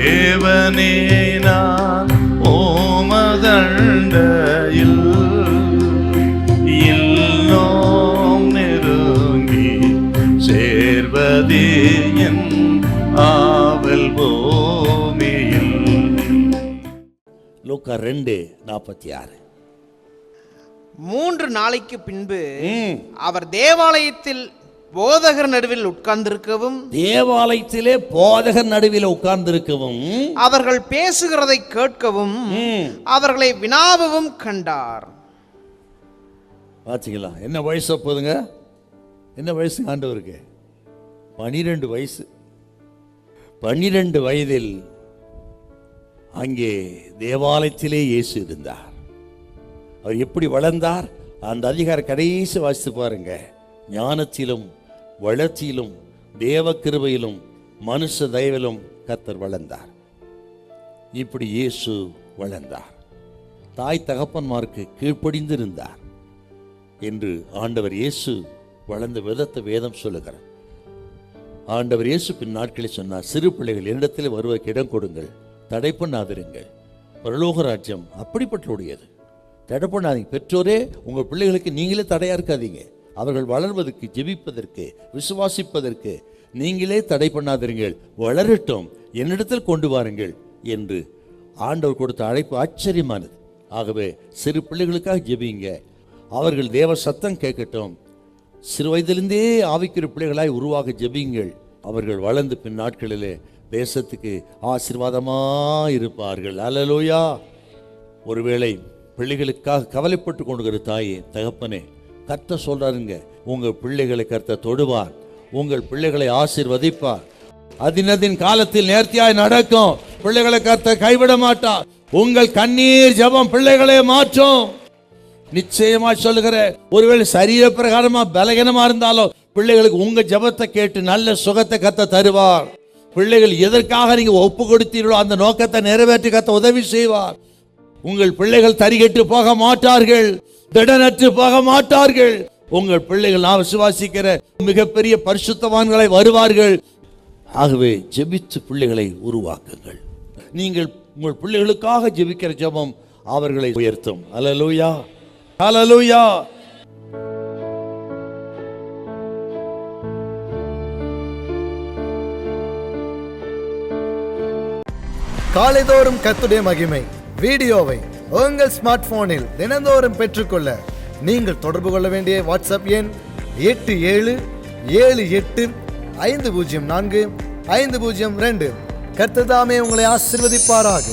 தேவனே நான் ஓமதண்டையில் இன்னும் நெருங்கி சேர்வதே என் ஆவல் பூமியில். லூக்கா 2:46. 3 நாளைக்கு பின்பு அவர் தேவாலயத்தில் போதகர் நடுவில் உட்கார்ந்திருக்கவும், தேவாலயத்திலே போதகர் நடுவில் உட்கார்ந்திருக்கவும், அவர்கள் பேசுகிறதை கேட்கவும், அவர்களை வினாவவும் கண்டார். பாத்தீங்களா என்ன வயசு போதுங்க? என்ன வயசு ஆண்டவருக்கு? 12 வயசு. 12 வயதில் அங்கே தேவாலயத்திலே இயேசு இருந்தார். அவர் எப்படி வளர்ந்தார்? அந்த அதிகார கடைசி வாசித்து பாருங்க. ஞானத்திலும் வளர்ச்சியிலும் தேவ கிருபையிலும் மனுஷ தயவிலும் கர்த்தர் வளர்ந்தார். இப்படி இயேசு வளர்ந்தார். தாய் தகப்பன்மாருக்கு கீழ்ப்படிந்திருந்தார் என்று ஆண்டவர் இயேசு வளர்ந்த விதத்தை வேதம் சொல்லுகிறார். ஆண்டவர் இயேசு பின் நாட்களில் சொன்னார், சிறு பிள்ளைகள் என்னிடத்தில் வருவதற்கு இடம் கொடுங்கள், தடை பண்ணாதிருங்கள், பரலோக ராஜ்யம் அப்படிப்பட்டுடையது. தடை பண்ணாதீங்க. பெற்றோரே உங்கள் பிள்ளைகளுக்கு நீங்களே தடையா இருக்காதீங்க. அவர்கள் வளர்வதற்கு, ஜெபிப்பதற்கு, விசுவாசிப்பதற்கு நீங்களே தடை பண்ணாதிருங்கள். வளரட்டும், என்னிடத்தில் கொண்டு வாருங்கள் என்று ஆண்டவர் கொடுத்த அழைப்பு ஆச்சரியமானது. ஆகவே சிறு பிள்ளைகளுக்காக ஜெபிங்க. அவர்கள் தேவ சத்தம் கேட்கட்டும். சிறு வயதிலிருந்தே ஆவிக்குரிய பிள்ளைகளாய் உருவாக ஜெபிங்கள். அவர்கள் வளர்ந்து பின் நாட்களிலே தேசத்துக்கு ஆசீர்வாதமாக இருப்பார்கள். அல்லேலூயா. ஒருவேளை பிள்ளைகளுக்காக கவலைப்பட்டு கொண்டிருக்கிற தாயே, தகப்பனே, கர்த்தர் சொல்றாருங்க, உங்கள் பிள்ளைகளை கர்த்தர் தொடுவார், உங்கள் பிள்ளைகளை ஆசீர்வதிப்பார். அதினதின் காலத்தில் நேர்த்தியாய் நடக்கும். பிள்ளைகளை கர்த்தர் கைவிட மாட்டார். உங்கள் கண்ணீர் ஜெபம் பிள்ளைகளை மாற்றும். நிச்சயமா சொல்லுகிற, ஒருவேளை சரீர பிரகாரமா பலகீனமா இருந்தாலும் பிள்ளைகளுக்கு உங்க ஜெபத்தை கேட்டு நல்ல சுகத்தை கர்த்தர் தருவார். பிள்ளைகள் எதற்காக நீங்க ஒப்பு கொடுத்தீர்களோ அந்த நோக்கத்தை நிறைவேற்றி கர்த்தர் உதவி செய்வார். உங்கள் பிள்ளைகள் தரிகட்டு போக மாட்டார்கள், திடனற்று போக மாட்டார்கள். உங்கள் பிள்ளைகள் நான் விசுவாசிக்கிற மிகப்பெரிய பரிசுத்தவான்களை வருவார்கள். ஆகவே ஜெபித்து பிள்ளைகளை உருவாக்குங்கள். நீங்கள் உங்கள் பிள்ளைகளுக்காக ஜெபிக்கிற ஜெபம் அவர்களை உயர்த்தும். அல்லேலூயா, அல்லேலூயா. காலைதோறும் கர்த்தருடைய மகிமை வீடியோவை உங்கள் ஸ்மார்ட் போனில் தினந்தோறும் பெற்றுக்கொள்ள நீங்கள் தொடர்பு கொள்ள வேண்டிய வாட்ஸ்அப் எண் 8778504502. கர்த்தர் தாமே உங்களை ஆசீர்வதிப்பாராக.